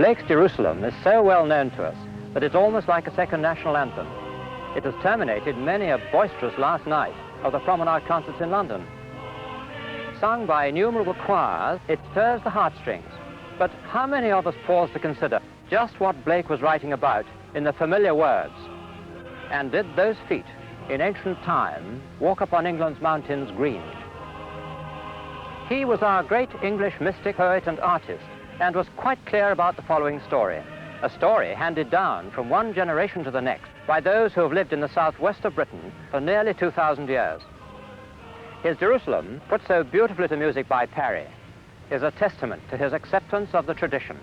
Blake's Jerusalem is so well known to us that it's almost like a second national anthem. It has terminated many a boisterous last night of the promenade concerts in London. Sung by innumerable choirs, it stirs the heartstrings. But how many of us pause to consider just what Blake was writing about in the familiar words? And did those feet, in ancient time, walk upon England's mountains green? He was our great English mystic, poet, and artist, and was quite clear about the following story. A story handed down from one generation to the next by those who have lived in the southwest of Britain for nearly 2,000 years. His Jerusalem, put so beautifully to music by Parry, is a testament to his acceptance of the tradition.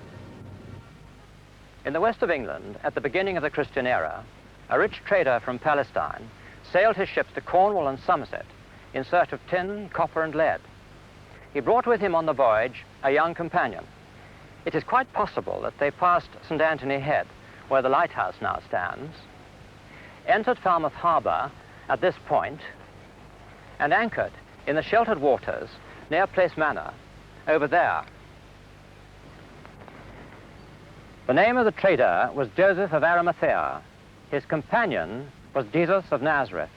In the west of England, at the beginning of the Christian era, a rich trader from Palestine sailed his ships to Cornwall and Somerset in search of tin, copper, and lead. He brought with him on the voyage a young companion. It is quite possible that they passed St. Anthony Head, where the lighthouse now stands, entered Falmouth Harbour at this point, and anchored in the sheltered waters near Place Manor, over there. The name of the trader was Joseph of Arimathea. His companion was Jesus of Nazareth.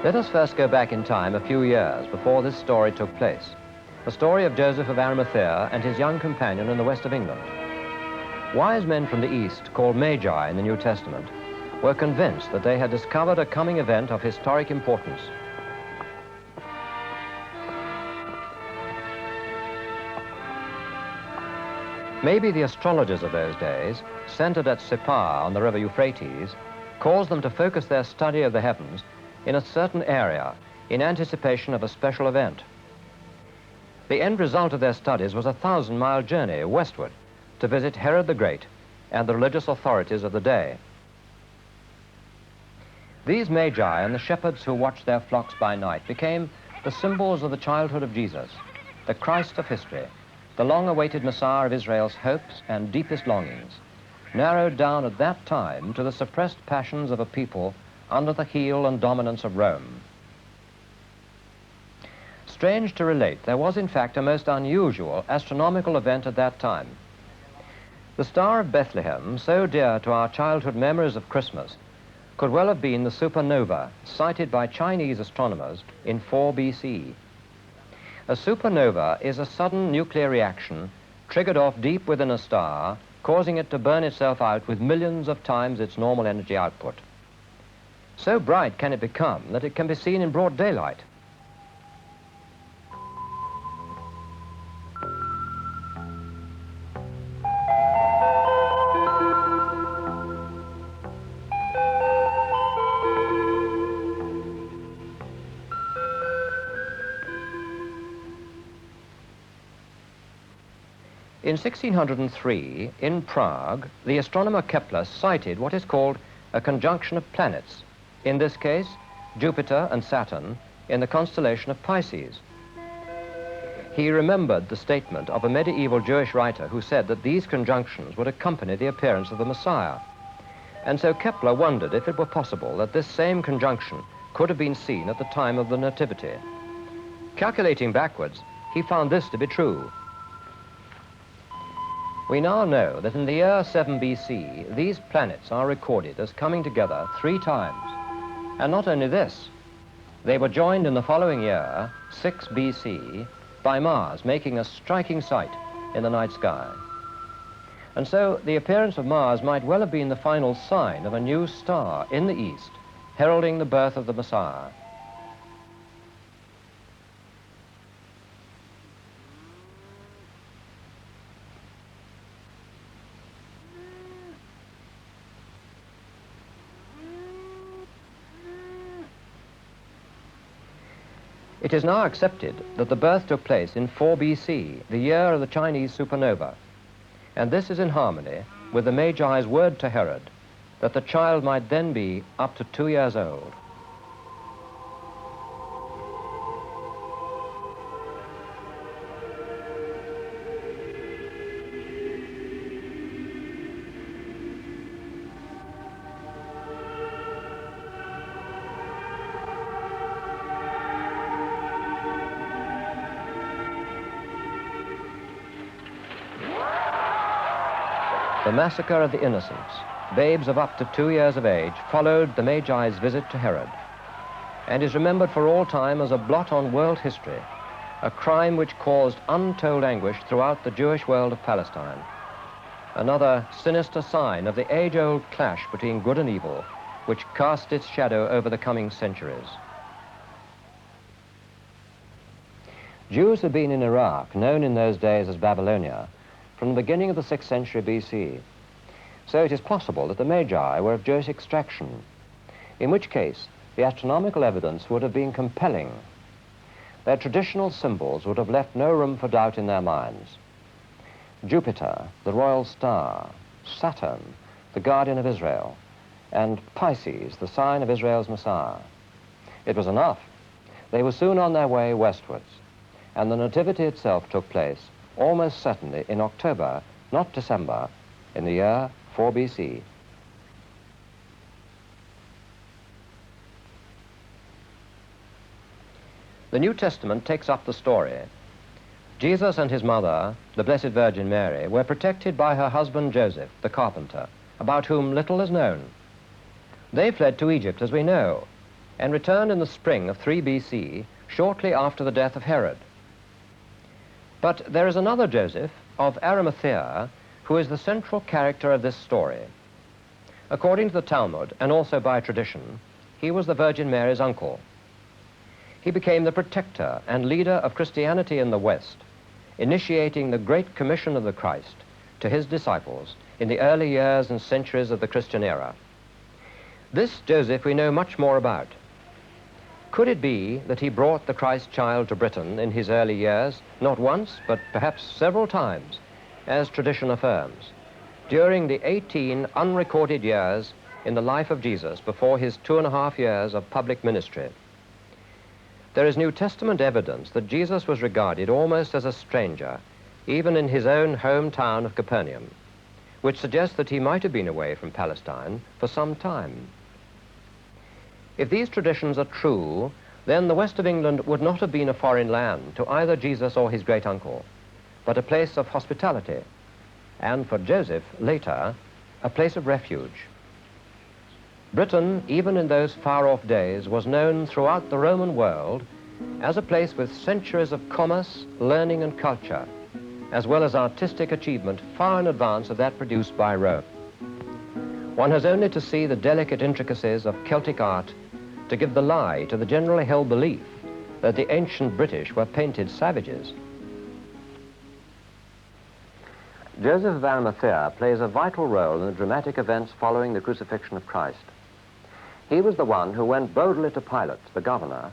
Let us first go back in time a few years before this story took place. The story of Joseph of Arimathea and his young companion in the west of England. Wise men from the East, called Magi in the New Testament, were convinced that they had discovered a coming event of historic importance. Maybe the astrologers of those days, centered at Sippar on the river Euphrates, caused them to focus their study of the heavens in a certain area in anticipation of a special event. The end result of their studies was a 1,000-mile journey westward to visit Herod the Great and the religious authorities of the day. These magi and the shepherds who watched their flocks by night became the symbols of the childhood of Jesus, the Christ of history, the long-awaited Messiah of Israel's hopes and deepest longings, narrowed down at that time to the suppressed passions of a people under the heel and dominance of Rome. Strange to relate, there was in fact a most unusual astronomical event at that time. The Star of Bethlehem, so dear to our childhood memories of Christmas, could well have been the supernova sighted by Chinese astronomers in 4 BC. A supernova is a sudden nuclear reaction triggered off deep within a star, causing it to burn itself out with millions of times its normal energy output. So bright can it become that it can be seen in broad daylight. In 1603, in Prague, the astronomer Kepler sighted what is called a conjunction of planets, in this case, Jupiter and Saturn, in the constellation of Pisces. He remembered the statement of a medieval Jewish writer who said that these conjunctions would accompany the appearance of the Messiah. And so Kepler wondered if it were possible that this same conjunction could have been seen at the time of the Nativity. Calculating backwards, he found this to be true. We now know that in the year 7 BC, these planets are recorded as coming together 3 times. And not only this, they were joined in the following year, 6 BC, by Mars, making a striking sight in the night sky. And so the appearance of Mars might well have been the final sign of a new star in the east, heralding the birth of the Messiah. It is now accepted that the birth took place in 4 BC, the year of the Chinese supernova, and this is in harmony with the Magi's word to Herod that the child might then be up to 2 years old. The massacre of the innocents, babes of up to 2 years of age, followed the Magi's visit to Herod, and is remembered for all time as a blot on world history, a crime which caused untold anguish throughout the Jewish world of Palestine. Another sinister sign of the age-old clash between good and evil, which cast its shadow over the coming centuries. Jews had been in Iraq, known in those days as Babylonia, from the beginning of the 6th century BC. So it is possible that the Magi were of Jewish extraction, in which case the astronomical evidence would have been compelling. Their traditional symbols would have left no room for doubt in their minds. Jupiter, the royal star, Saturn, the guardian of Israel, and Pisces, the sign of Israel's Messiah. It was enough. They were soon on their way westwards, and the Nativity itself took place almost certainly in October, not December, in the year 4 BC. The New Testament takes up the story. Jesus and his mother, the Blessed Virgin Mary, were protected by her husband Joseph, the carpenter, about whom little is known. They fled to Egypt, as we know, and returned in the spring of 3 BC, shortly after the death of Herod. But there is another Joseph of Arimathea who is the central character of this story. According to the Talmud, and also by tradition, he was the Virgin Mary's uncle. He became the protector and leader of Christianity in the West, initiating the Great Commission of the Christ to his disciples in the early years and centuries of the Christian era. This Joseph we know much more about. Could it be that he brought the Christ child to Britain in his early years, not once, but perhaps several times, as tradition affirms, during the 18 unrecorded years in the life of Jesus before his 2.5 years of public ministry? There is New Testament evidence that Jesus was regarded almost as a stranger, even in his own hometown of Capernaum, which suggests that he might have been away from Palestine for some time. If these traditions are true, then the west of England would not have been a foreign land to either Jesus or his great-uncle, but a place of hospitality, and for Joseph, later, a place of refuge. Britain, even in those far-off days, was known throughout the Roman world as a place with centuries of commerce, learning, and culture, as well as artistic achievement far in advance of that produced by Rome. One has only to see the delicate intricacies of Celtic art to give the lie to the generally held belief that the ancient British were painted savages. Joseph of Arimathea plays a vital role in the dramatic events following the crucifixion of Christ. He was the one who went boldly to Pilate, the governor,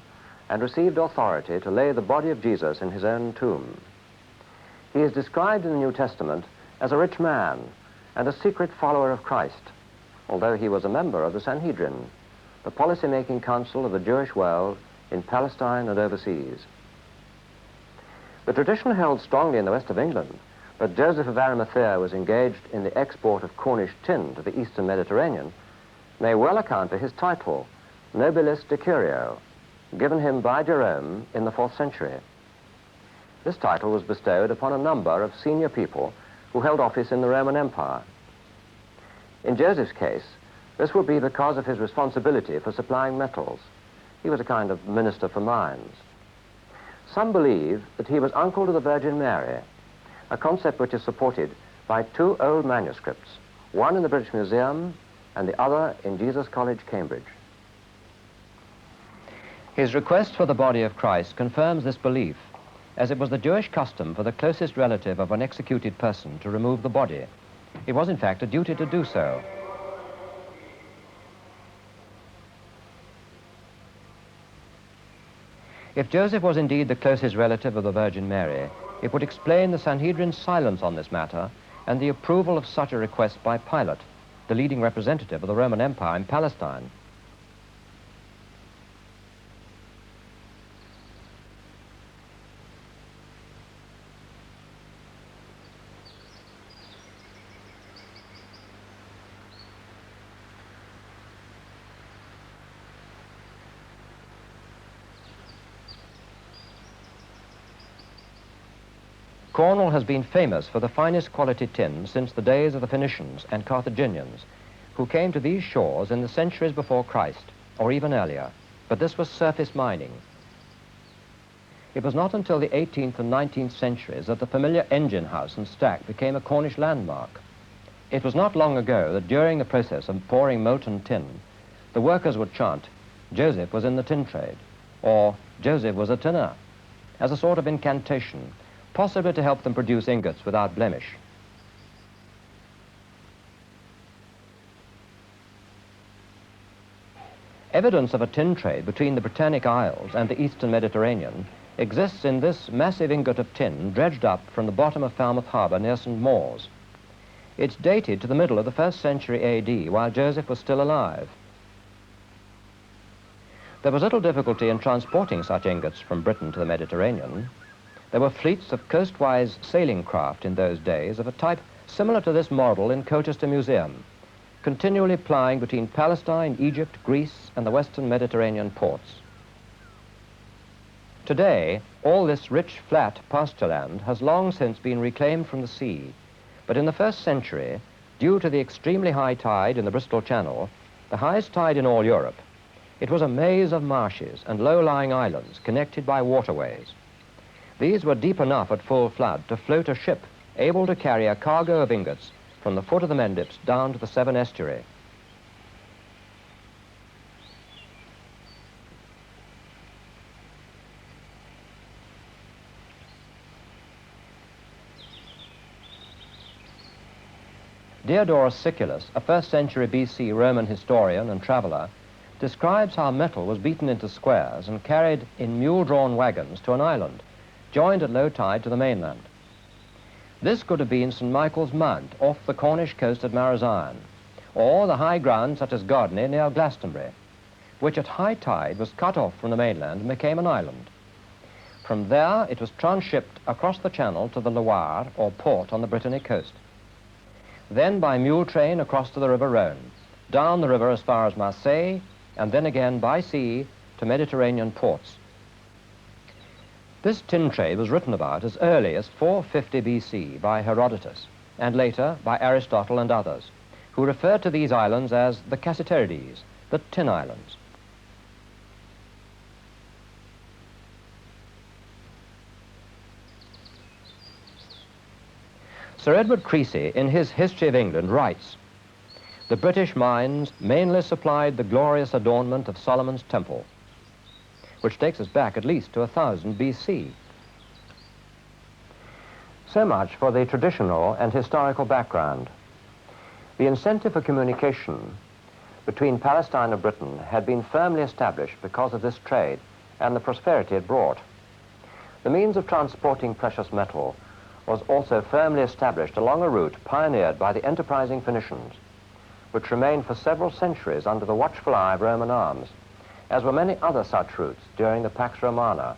and received authority to lay the body of Jesus in his own tomb. He is described in the New Testament as a rich man and a secret follower of Christ, although he was a member of the Sanhedrin, the policy-making council of the Jewish world in Palestine and overseas. The tradition held strongly in the west of England that Joseph of Arimathea was engaged in the export of Cornish tin to the eastern Mediterranean may well account for his title, Nobilis Decurio, given him by Jerome in the 4th century. This title was bestowed upon a number of senior people who held office in the Roman Empire. In Joseph's case, this would be because of his responsibility for supplying metals. He was a kind of minister for mines. Some believe that he was uncle to the Virgin Mary, a concept which is supported by 2 old manuscripts, one in the British Museum and the other in Jesus College, Cambridge. His request for the body of Christ confirms this belief, as it was the Jewish custom for the closest relative of an executed person to remove the body. It was, in fact, a duty to do so. If Joseph was indeed the closest relative of the Virgin Mary, it would explain the Sanhedrin's silence on this matter and the approval of such a request by Pilate, the leading representative of the Roman Empire in Palestine. Cornwall has been famous for the finest quality tin since the days of the Phoenicians and Carthaginians, who came to these shores in the centuries before Christ, or even earlier, but this was surface mining. It was not until the 18th and 19th centuries that the familiar engine house and stack became a Cornish landmark. It was not long ago that during the process of pouring molten tin, the workers would chant, "Joseph was in the tin trade," or "Joseph was a tinner," as a sort of incantation, possibly to help them produce ingots without blemish. Evidence of a tin trade between the Britannic Isles and the eastern Mediterranean exists in this massive ingot of tin dredged up from the bottom of Falmouth Harbour near St. Mawes. It's dated to the middle of the 1st century AD, while Joseph was still alive. There was little difficulty in transporting such ingots from Britain to the Mediterranean. There were fleets of coastwise sailing craft in those days of a type similar to this model in Colchester Museum, continually plying between Palestine, Egypt, Greece, and the western Mediterranean ports. Today, all this rich, flat pasture land has long since been reclaimed from the sea, but in the 1st century, due to the extremely high tide in the Bristol Channel, the highest tide in all Europe, it was a maze of marshes and low-lying islands connected by waterways. These were deep enough at full flood to float a ship able to carry a cargo of ingots from the foot of the Mendips down to the Severn estuary. Diodorus Siculus, a 1st century BC Roman historian and traveller, describes how metal was beaten into squares and carried in mule-drawn wagons to an island, joined at low tide to the mainland. This could have been St. Michael's Mount off the Cornish coast at Marazion, or the high ground such as Gardney near Glastonbury, which at high tide was cut off from the mainland and became an island. From there it was transshipped across the channel to the Loire, or port on the Brittany coast. Then by mule train across to the River Rhone, down the river as far as Marseille, and then again by sea to Mediterranean ports. This tin trade was written about as early as 450 BC by Herodotus, and later by Aristotle and others, who referred to these islands as the Cassiterides, the Tin Islands. Sir Edward Creasy, in his History of England, writes, "The British mines mainly supplied the glorious adornment of Solomon's Temple," which takes us back at least to 1000 BC. So much for the traditional and historical background. The incentive for communication between Palestine and Britain had been firmly established because of this trade and the prosperity it brought. The means of transporting precious metal was also firmly established along a route pioneered by the enterprising Phoenicians, which remained for several centuries under the watchful eye of Roman arms, as were many other such routes during the Pax Romana.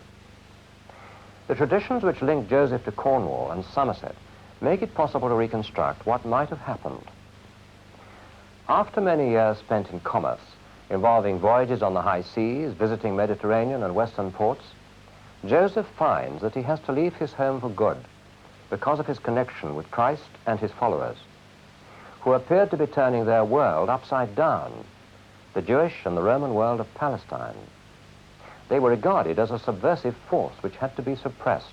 The traditions which link Joseph to Cornwall and Somerset make it possible to reconstruct what might have happened. After many years spent in commerce, involving voyages on the high seas, visiting Mediterranean and western ports, Joseph finds that he has to leave his home for good because of his connection with Christ and his followers, who appeared to be turning their world upside down, the Jewish and the Roman world of Palestine. They were regarded as a subversive force which had to be suppressed.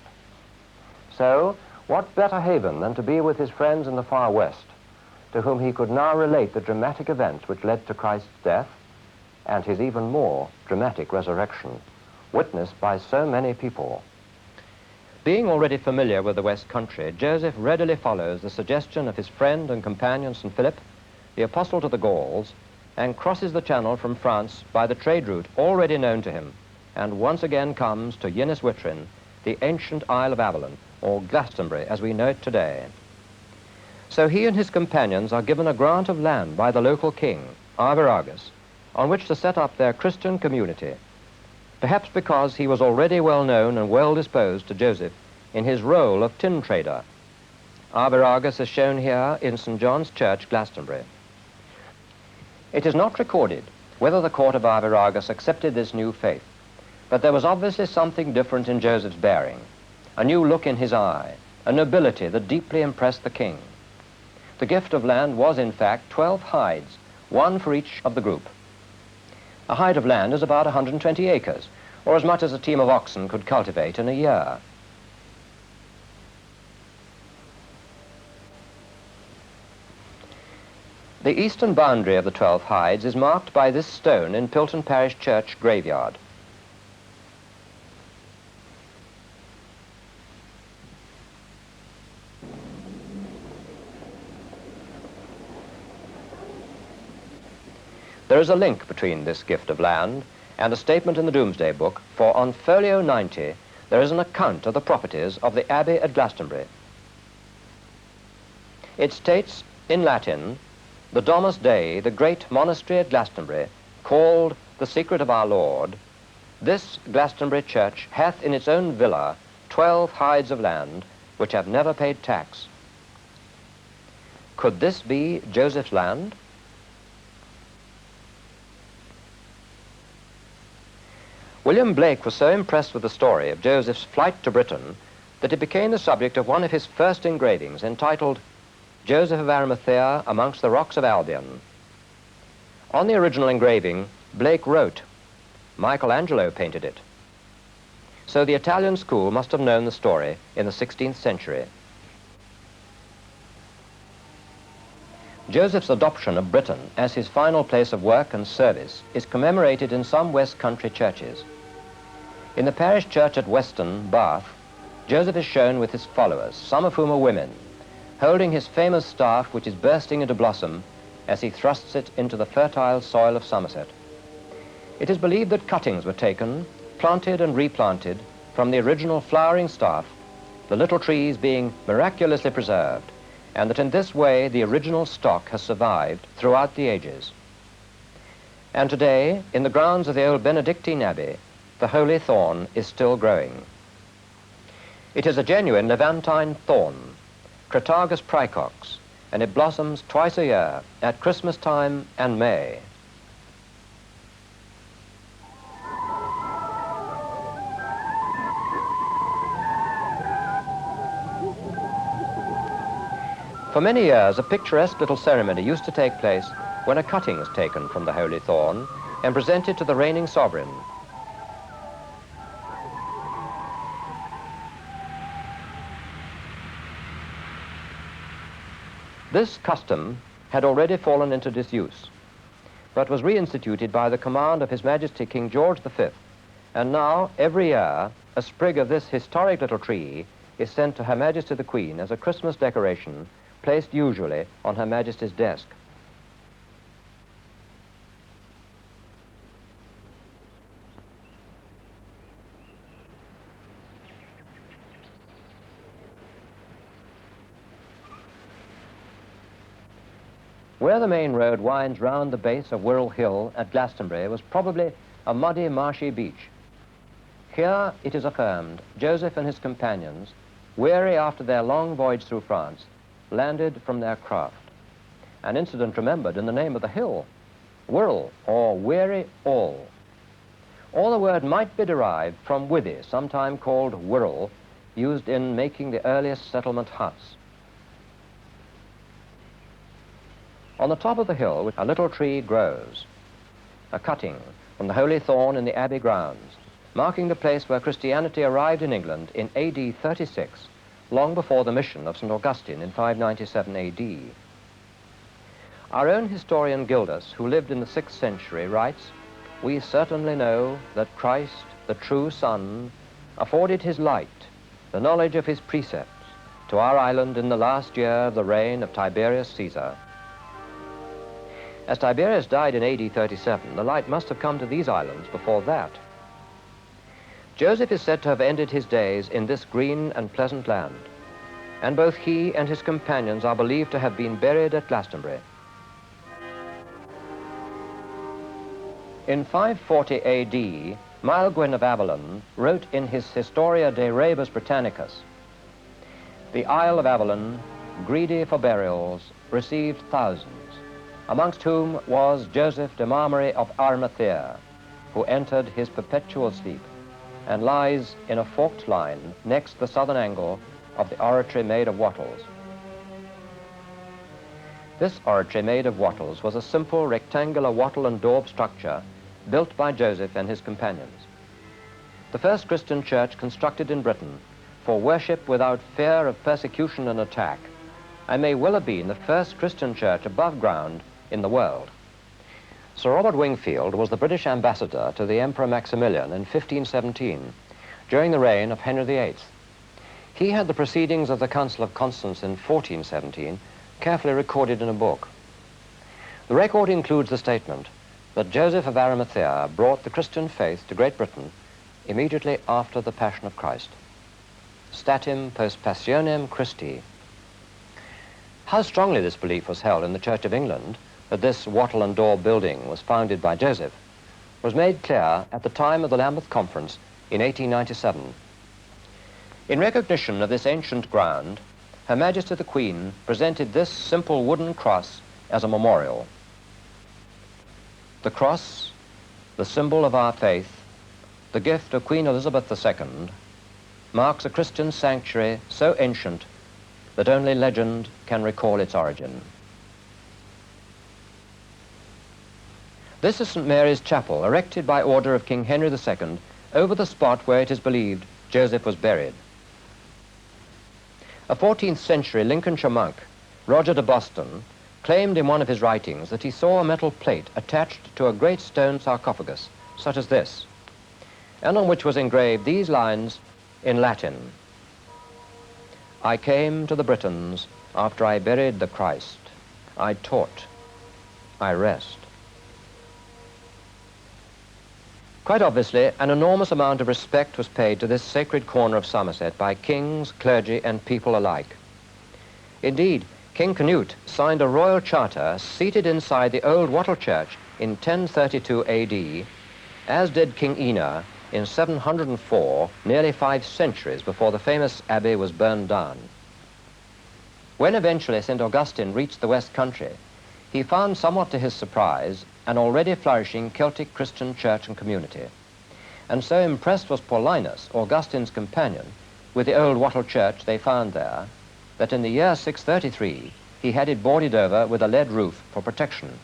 So, what better haven than to be with his friends in the far west, to whom he could now relate the dramatic events which led to Christ's death and his even more dramatic resurrection, witnessed by so many people. Being already familiar with the West Country, Joseph readily follows the suggestion of his friend and companion St. Philip, the apostle to the Gauls, and crosses the Channel from France by the trade route already known to him, and once again comes to Ynys Wytrin, the ancient Isle of Avalon, or Glastonbury as we know it today. So he and his companions are given a grant of land by the local king, Arviragus, on which to set up their Christian community, perhaps because he was already well known and well disposed to Joseph in his role of tin trader. Arviragus is shown here in St. John's Church, Glastonbury. It is not recorded whether the court of Arviragus accepted this new faith, but there was obviously something different in Joseph's bearing, a new look in his eye, a nobility that deeply impressed the king. The gift of land was, in fact, 12 hides, one for each of the group. A hide of land is about 120 acres, or as much as a team of oxen could cultivate in a year. The eastern boundary of the 12 hides is marked by this stone in Pilton Parish Church graveyard. There is a link between this gift of land and a statement in the Domesday Book, for on folio 90 there is an account of the properties of the Abbey at Glastonbury. It states in Latin, "The Domus Dei, the great monastery at Glastonbury, called the Secret of our Lord, this Glastonbury church hath in its own villa 12 hides of land, which have never paid tax." Could this be Joseph's land? William Blake was so impressed with the story of Joseph's flight to Britain that it became the subject of one of his first engravings entitled Joseph of Arimathea Amongst the Rocks of Albion. On the original engraving, Blake wrote, Michelangelo painted it. So the Italian school must have known the story in the 16th century. Joseph's adoption of Britain as his final place of work and service is commemorated in some West Country churches. In the parish church at Weston, Bath, Joseph is shown with his followers, some of whom are women, holding his famous staff which is bursting into blossom as he thrusts it into the fertile soil of Somerset. It is believed that cuttings were taken, planted and replanted from the original flowering staff, the little trees being miraculously preserved, and that in this way the original stock has survived throughout the ages. And today, in the grounds of the old Benedictine Abbey, the holy thorn is still growing. It is a genuine Levantine thorn, Cratagus praecox, and it blossoms twice a year, at Christmas time and May. For many years, a picturesque little ceremony used to take place when a cutting is taken from the holy thorn and presented to the reigning sovereign. This custom had already fallen into disuse, but was reinstituted by the command of His Majesty King George V, and now, every year, a sprig of this historic little tree is sent to Her Majesty the Queen as a Christmas decoration, placed usually on Her Majesty's desk. Where the main road winds round the base of Wirral Hill at Glastonbury was probably a muddy, marshy beach. Here, it is affirmed, Joseph and his companions, weary after their long voyage through France, landed from their craft. An incident remembered in the name of the hill, Wirral, or Weary All. Or the word might be derived from withy, sometime called Wirral, used in making the earliest settlement huts. On the top of the hill, a little tree grows, a cutting from the holy thorn in the abbey grounds, marking the place where Christianity arrived in England in AD 36, long before the mission of St. Augustine in 597 AD. Our own historian Gildas, who lived in the 6th century, writes, "We certainly know that Christ, the true Son, afforded his light, the knowledge of his precepts, to our island in the last year of the reign of Tiberius Caesar." As Tiberius died in AD 37, the light must have come to these islands before that. Joseph is said to have ended his days in this green and pleasant land, and both he and his companions are believed to have been buried at Glastonbury. In 540 AD, Maelgwyn of Avalon wrote in his Historia de Rebus Britannicus, "The Isle of Avalon, greedy for burials, received thousands, amongst whom was Joseph de Marmary of Arimathea, who entered his perpetual sleep, and lies in a forked line next the southern angle of the oratory made of wattles." This oratory made of wattles was a simple rectangular wattle and daub structure built by Joseph and his companions. The first Christian church constructed in Britain for worship without fear of persecution and attack, and may well have been the first Christian church above ground in the world. Sir Robert Wingfield was the British ambassador to the Emperor Maximilian in 1517, during the reign of Henry VIII. He had the proceedings of the Council of Constance in 1417 carefully recorded in a book. The record includes the statement that Joseph of Arimathea brought the Christian faith to Great Britain immediately after the Passion of Christ. Statim post passionem Christi. How strongly this belief was held in the Church of England, that this wattle and daub building was founded by Joseph, was made clear at the time of the Lambeth Conference in 1897. In recognition of this ancient ground, Her Majesty the Queen presented this simple wooden cross as a memorial. The cross, the symbol of our faith, the gift of Queen Elizabeth II, marks a Christian sanctuary so ancient that only legend can recall its origin. This is St. Mary's Chapel, erected by order of King Henry II over the spot where it is believed Joseph was buried. A 14th century Lincolnshire monk, Roger de Boston, claimed in one of his writings that he saw a metal plate attached to a great stone sarcophagus, such as this, and on which was engraved these lines in Latin: "I came to the Britons after I buried the Christ. I taught, I rest." Quite obviously, an enormous amount of respect was paid to this sacred corner of Somerset by kings, clergy, and people alike. Indeed, King Canute signed a royal charter seated inside the old wattle church in 1032 AD, as did King Ina in 704, nearly 5 centuries before the famous abbey was burned down. When eventually St. Augustine reached the West Country, he found, somewhat to his surprise, an already flourishing Celtic Christian church and community. And so impressed was Paulinus, Augustine's companion, with the old wattle church they found there, that in the year 633 he had it boarded over with a lead roof for protection.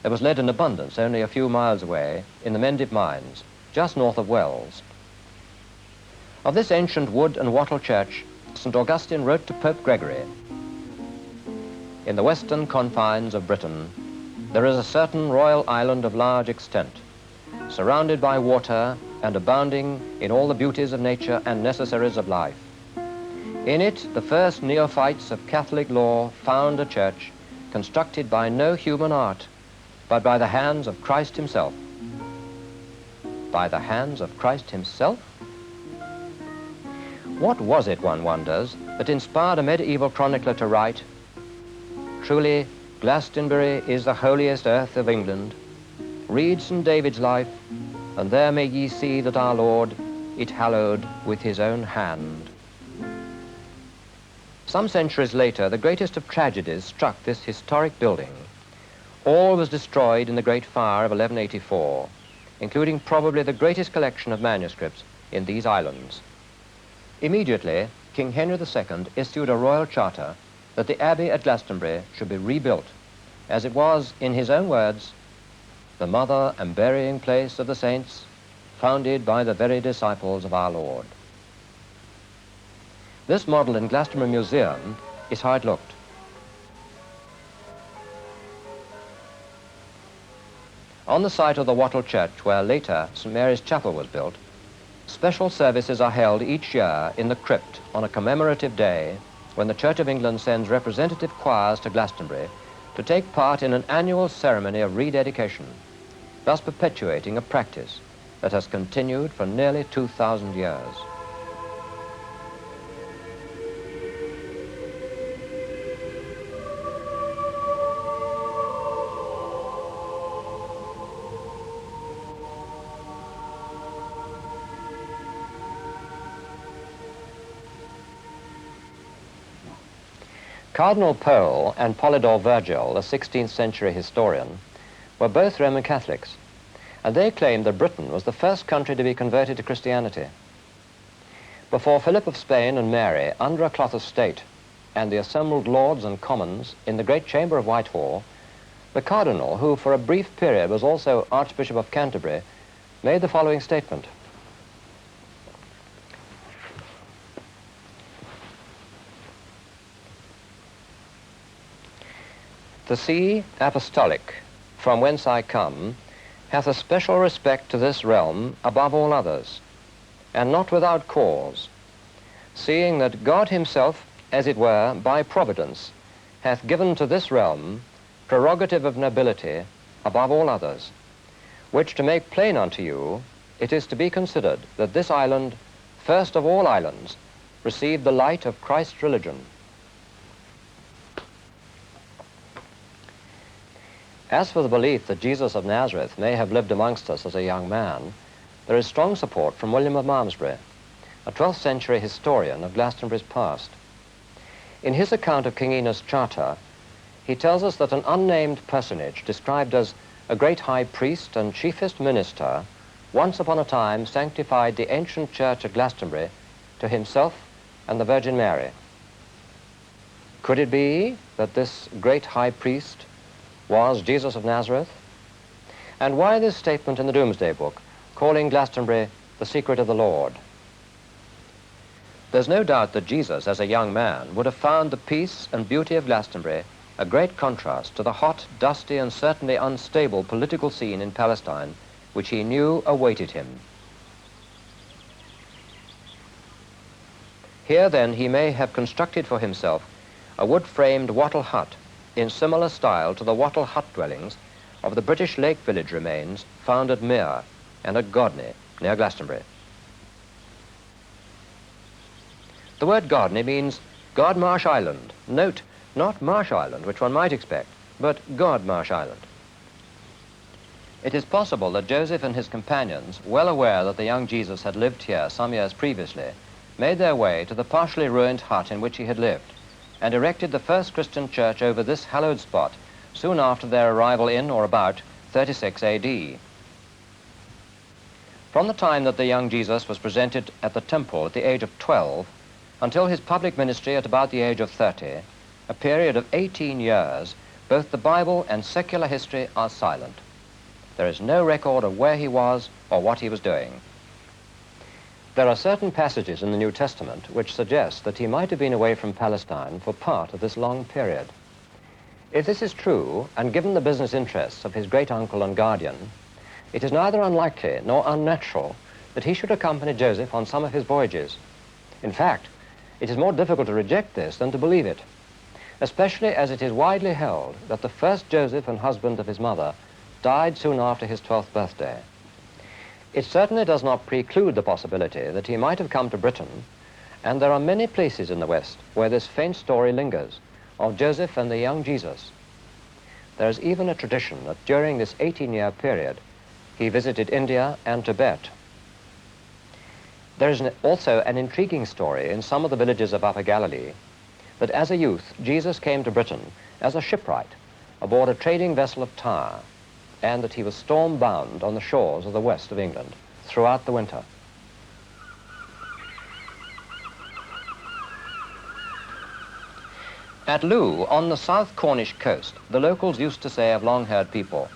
There was lead in abundance only a few miles away in the Mendip mines, just north of Wells. Of this ancient wood and wattle church, St. Augustine wrote to Pope Gregory, "In the western confines of Britain, there is a certain royal island of large extent, surrounded by water and abounding in all the beauties of nature and necessaries of life. In it, the first neophytes of Catholic law found a church constructed by no human art, but by the hands of Christ himself." By the hands of Christ himself? What was it, one wonders, that inspired a medieval chronicler to write, "Truly, Glastonbury is the holiest earth of England. Read St. David's life, and there may ye see that our Lord it hallowed with his own hand." Some centuries later, the greatest of tragedies struck this historic building. All was destroyed in the Great Fire of 1184, including probably the greatest collection of manuscripts in these islands. Immediately, King Henry II issued a royal charter that the abbey at Glastonbury should be rebuilt, as it was, in his own words, "the mother and burying place of the saints, founded by the very disciples of our Lord." This model in Glastonbury Museum is how it looked. On the site of the wattle church where later St. Mary's Chapel was built, special services are held each year in the crypt on a commemorative day when the Church of England sends representative choirs to Glastonbury to take part in an annual ceremony of rededication, thus perpetuating a practice that has continued for nearly 2,000 years. Cardinal Pole and Polydore Vergil, a 16th century historian, were both Roman Catholics, and they claimed that Britain was the first country to be converted to Christianity. Before Philip of Spain and Mary, under a cloth of state, and the assembled lords and commons in the great chamber of Whitehall, the cardinal, who for a brief period was also Archbishop of Canterbury, made the following statement. The See Apostolic, from whence I come, hath a special respect to this realm above all others, and not without cause, seeing that God himself, as it were, by providence, hath given to this realm prerogative of nobility above all others, which to make plain unto you, it is to be considered that this island, first of all islands, received the light of Christ's religion. As for the belief that Jesus of Nazareth may have lived amongst us as a young man, there is strong support from William of Malmesbury, a 12th century historian of Glastonbury's past. In his account of King Enos' charter, he tells us that an unnamed personage described as a great high priest and chiefest minister once upon a time sanctified the ancient church of Glastonbury to himself and the Virgin Mary. Could it be that this great high priest was Jesus of Nazareth? And why this statement in the Domesday Book, calling Glastonbury the secret of the Lord? There's no doubt that Jesus, as a young man, would have found the peace and beauty of Glastonbury a great contrast to the hot, dusty, and certainly unstable political scene in Palestine, which he knew awaited him. Here, then, he may have constructed for himself a wood-framed wattle hut in similar style to the wattle hut dwellings of the British Lake Village remains found at Mere and at Godney, near Glastonbury. The word Godney means God Marsh Island. Note, not Marsh Island, which one might expect, but God Marsh Island. It is possible that Joseph and his companions, well aware that the young Jesus had lived here some years previously, made their way to the partially ruined hut in which he had lived, and erected the first Christian church over this hallowed spot soon after their arrival in or about 36 AD. From the time that the young Jesus was presented at the temple at the age of 12 until his public ministry at about the age of 30, a period of 18 years, both the Bible and secular history are silent. There is no record of where he was or what he was doing. There are certain passages in the New Testament which suggest that he might have been away from Palestine for part of this long period. If this is true, and given the business interests of his great-uncle and guardian, it is neither unlikely nor unnatural that he should accompany Joseph on some of his voyages. In fact, it is more difficult to reject this than to believe it, especially as it is widely held that the first Joseph and husband of his mother died soon after his 12th birthday. It certainly does not preclude the possibility that he might have come to Britain, and there are many places in the West where this faint story lingers of Joseph and the young Jesus. There is even a tradition that during this 18-year period, he visited India and Tibet. There is also an intriguing story in some of the villages of Upper Galilee that as a youth, Jesus came to Britain as a shipwright aboard a trading vessel of Tyre, and that he was storm-bound on the shores of the west of England throughout the winter. At Looe, on the south Cornish coast, the locals used to say of long-haired people,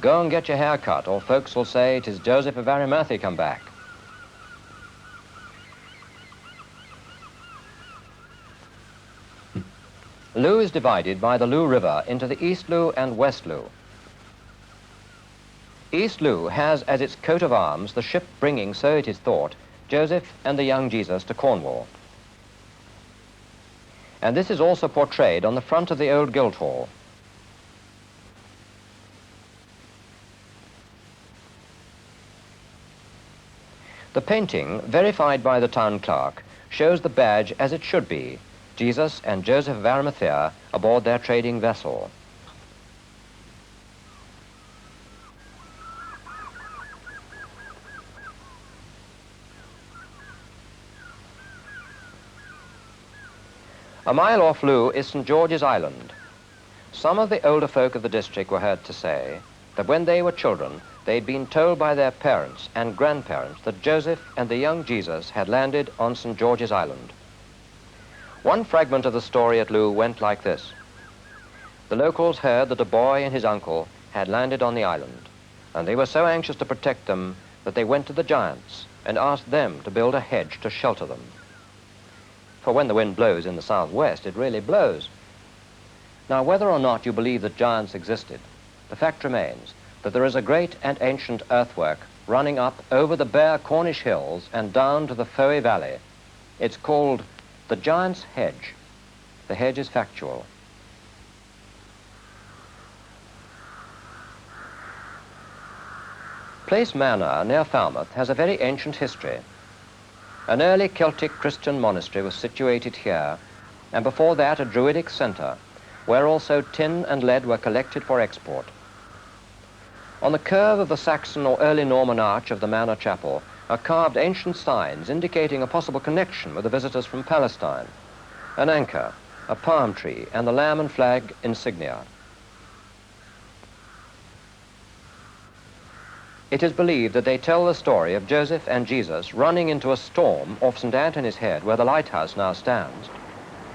"Go and get your hair cut, or folks will say, 'Tis Joseph of Arimathea come back." Looe is divided by the Looe River into the East Looe and West Looe. East Looe has as its coat of arms the ship bringing, so it is thought, Joseph and the young Jesus to Cornwall. And this is also portrayed on the front of the old Guildhall. The painting, verified by the town clerk, shows the badge as it should be, Jesus and Joseph of Arimathea aboard their trading vessel. A mile off Looe is St. George's Island. Some of the older folk of the district were heard to say that when they were children, they'd been told by their parents and grandparents that Joseph and the young Jesus had landed on St. George's Island. One fragment of the story at Looe went like this. The locals heard that a boy and his uncle had landed on the island, and they were so anxious to protect them that they went to the giants and asked them to build a hedge to shelter them. For when the wind blows in the southwest, it really blows. Now, whether or not you believe that giants existed, the fact remains that there is a great and ancient earthwork running up over the bare Cornish hills and down to the Fowey Valley. It's called the Giant's Hedge. The hedge is factual. Place Manor, near Falmouth, has a very ancient history. An early Celtic Christian monastery was situated here, and before that a Druidic centre, where also tin and lead were collected for export. On the curve of the Saxon or early Norman arch of the Manor Chapel are carved ancient signs indicating a possible connection with the visitors from Palestine, an anchor, a palm tree, and the lamb and flag insignia. It is believed that they tell the story of Joseph and Jesus running into a storm off St. Anthony's Head, where the lighthouse now stands,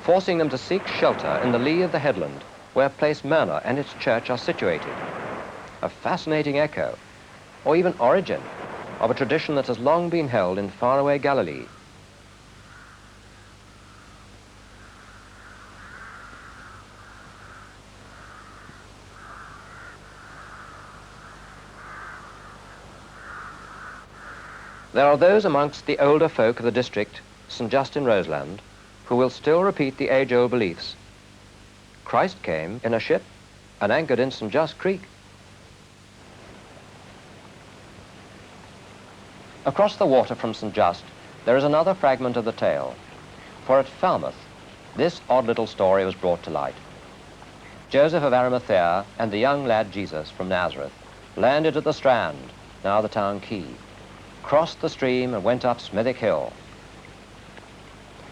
forcing them to seek shelter in the lee of the headland where Place Manor and its church are situated. A fascinating echo, or even origin, of a tradition that has long been held in faraway Galilee. There are those amongst the older folk of the district, St. Just in Roseland, who will still repeat the age-old beliefs. Christ came in a ship and anchored in St. Just Creek. Across the water from St. Just, there is another fragment of the tale, for at Falmouth, this odd little story was brought to light. Joseph of Arimathea and the young lad Jesus from Nazareth landed at the Strand, now the town quay, crossed the stream and went up Smithick Hill.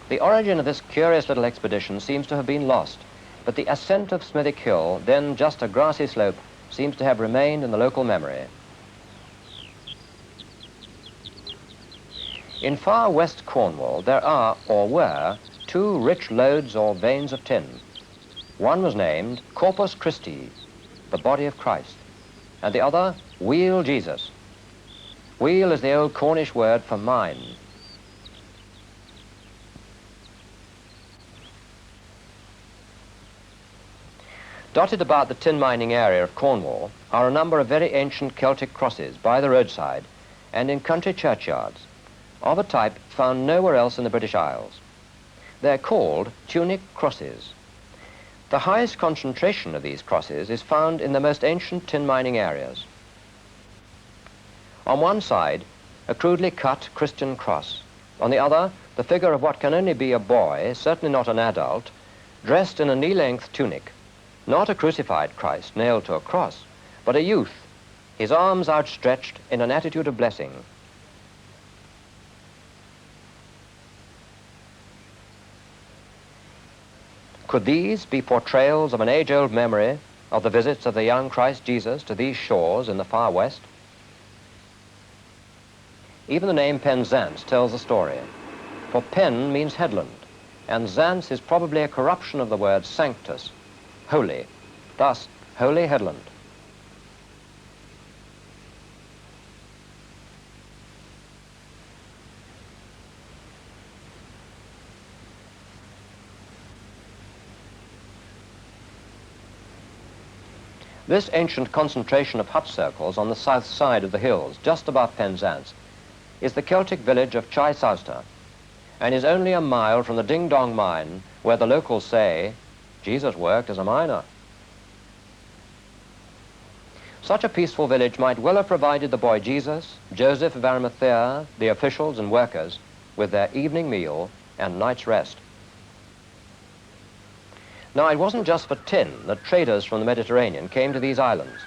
The origin of this curious little expedition seems to have been lost, but the ascent of Smithick Hill, then just a grassy slope, seems to have remained in the local memory. In far west Cornwall, there are, or were, two rich lodes or veins of tin. One was named Corpus Christi, the body of Christ, and the other, Wheel Jesus. Wheel is the old Cornish word for mine. Dotted about the tin mining area of Cornwall are a number of very ancient Celtic crosses by the roadside and in country churchyards, of a type found nowhere else in the British Isles. They're called tunic crosses. The highest concentration of these crosses is found in the most ancient tin mining areas. On one side, a crudely cut Christian cross. On the other, the figure of what can only be a boy, certainly not an adult, dressed in a knee-length tunic. Not a crucified Christ nailed to a cross, but a youth, his arms outstretched in an attitude of blessing. Could these be portrayals of an age-old memory of the visits of the young Christ Jesus to these shores in the far west? Even the name Penzance tells the story, for Pen means headland, and Zance is probably a corruption of the word sanctus, holy, thus holy headland. This ancient concentration of hut circles on the south side of the hills, just above Penzance, is the Celtic village of CHREST, and is only a mile from the Ding Dong mine, where the locals say Jesus worked as a miner. Such a peaceful village might well have provided the boy Jesus, Joseph of Arimathea, the officials and workers, with their evening meal and night's rest. Now, it wasn't just for tin that traders from the Mediterranean came to these islands,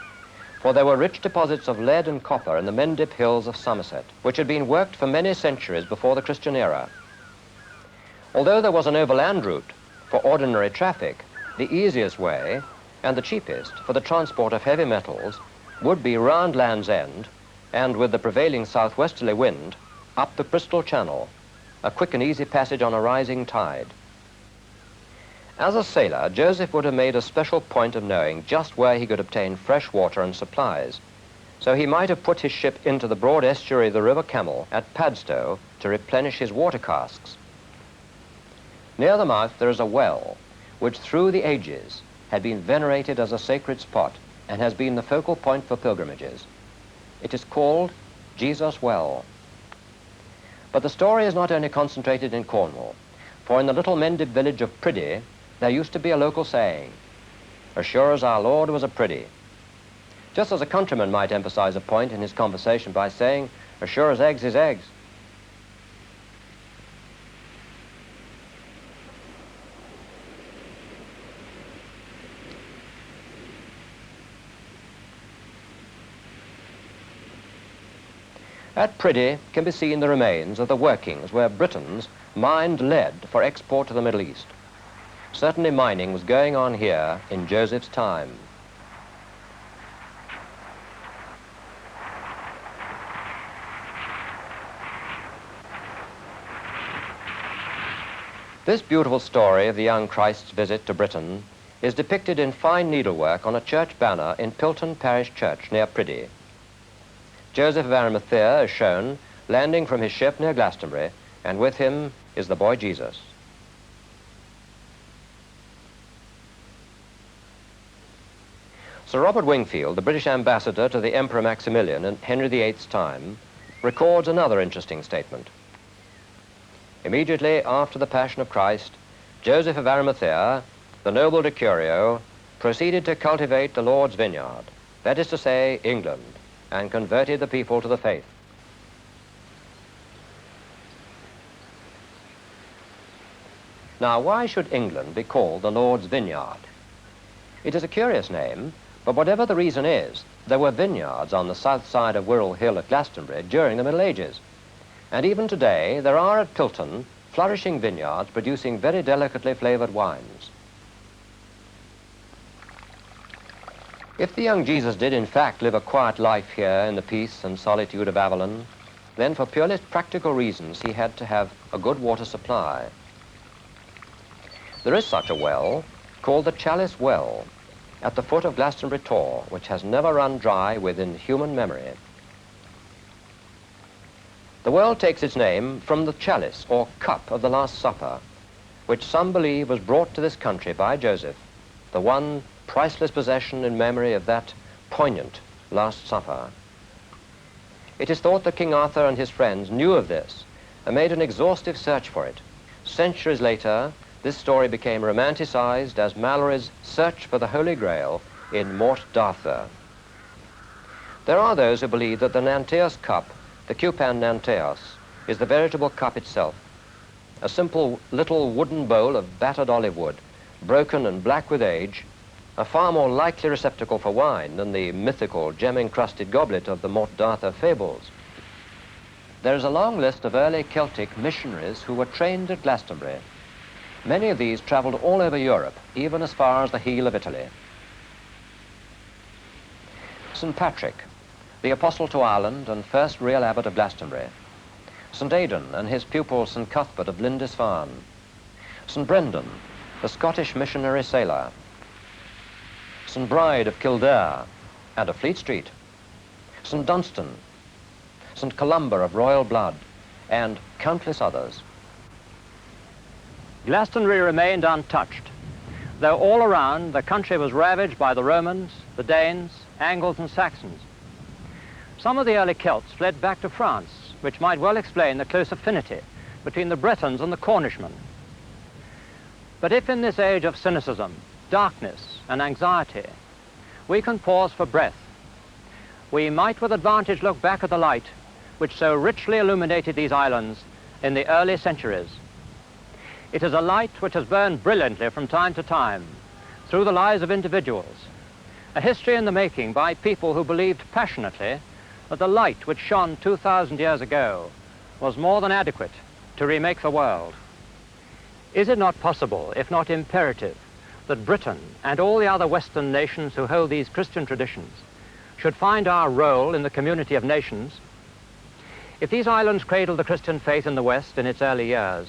for there were rich deposits of lead and copper in the Mendip Hills of Somerset, which had been worked for many centuries before the Christian era. Although there was an overland route for ordinary traffic, the easiest way and the cheapest for the transport of heavy metals would be round Land's End and, with the prevailing southwesterly wind, up the Crystal Channel, a quick and easy passage on a rising tide. As a sailor, Joseph would have made a special point of knowing just where he could obtain fresh water and supplies, so he might have put his ship into the broad estuary of the River Camel at Padstow to replenish his water casks. Near the mouth there is a well, which through the ages had been venerated as a sacred spot and has been the focal point for pilgrimages. It is called Jesus' Well. But the story is not only concentrated in Cornwall, for in the little Mendip village of Priddy, there used to be a local saying, "As sure as our Lord was a Priddy." Just as a countryman might emphasize a point in his conversation by saying, "As sure as eggs is eggs." At Priddy can be seen the remains of the workings where Britons mined lead for export to the Middle East. Certainly mining was going on here in Joseph's time. This beautiful story of the young Christ's visit to Britain is depicted in fine needlework on a church banner in Pilton Parish Church near Priddy. Joseph of Arimathea is shown landing from his ship near Glastonbury, and with him is the boy Jesus. Sir Robert Wingfield, the British ambassador to the Emperor Maximilian in Henry VIII's time, records another interesting statement. Immediately after the Passion of Christ, Joseph of Arimathea, the noble decurio, proceeded to cultivate the Lord's vineyard, that is to say, England, and converted the people to the faith. Now, why should England be called the Lord's vineyard? It is a curious name, but whatever the reason is, there were vineyards on the south side of Wirral Hill at Glastonbury during the Middle Ages. And even today, there are at Pilton flourishing vineyards producing very delicately flavored wines. If the young Jesus did in fact live a quiet life here in the peace and solitude of Avalon, then for purely practical reasons he had to have a good water supply. There is such a well, called the Chalice Well, at the foot of Glastonbury Tor, which has never run dry within human memory. The well takes its name from the chalice or cup of the Last Supper, which some believe was brought to this country by Joseph, the one priceless possession in memory of that poignant Last Supper. It is thought that King Arthur and his friends knew of this and made an exhaustive search for it. Centuries later, this story became romanticized as Malory's Search for the Holy Grail in Mort d'Arthur. There are those who believe that the Nanteos cup, the Cupan Nanteos, is the veritable cup itself, a simple little wooden bowl of battered olive wood, broken and black with age, a far more likely receptacle for wine than the mythical gem-encrusted goblet of the Mort d'Arthur fables. There is a long list of early Celtic missionaries who were trained at Glastonbury. Many of these traveled all over Europe, even as far as the heel of Italy. St. Patrick, the apostle to Ireland and first real abbot of Glastonbury. St. Aidan and his pupil St. Cuthbert of Lindisfarne. St. Brendan, the Scottish missionary sailor. St. Bride of Kildare and of Fleet Street. St. Dunstan, St. Columba of royal blood, and countless others. Glastonbury remained untouched, though all around the country was ravaged by the Romans, the Danes, Angles and Saxons. Some of the early Celts fled back to France, which might well explain the close affinity between the Bretons and the Cornishmen. But if in this age of cynicism, darkness and anxiety, we can pause for breath we might with advantage look back at the light which so richly illuminated these islands in the early centuries. It is a light which has burned brilliantly from time to time through the lives of individuals, a history in the making by people who believed passionately that the light which shone 2,000 years ago was more than adequate to remake the world. Is it not possible, if not imperative, that Britain and all the other Western nations who hold these Christian traditions should find our role in the community of nations? If these islands cradled the Christian faith in the West in its early years,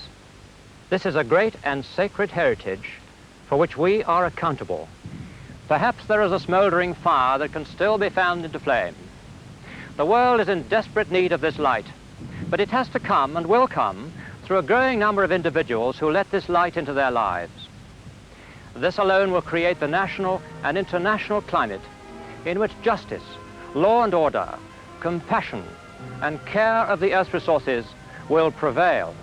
this is a great and sacred heritage for which we are accountable. Perhaps there is a smouldering fire that can still be fanned into flame. The world is in desperate need of this light, but it has to come and will come through a growing number of individuals who let this light into their lives. This alone will create the national and international climate in which justice, law and order, compassion, and care of the Earth's resources will prevail.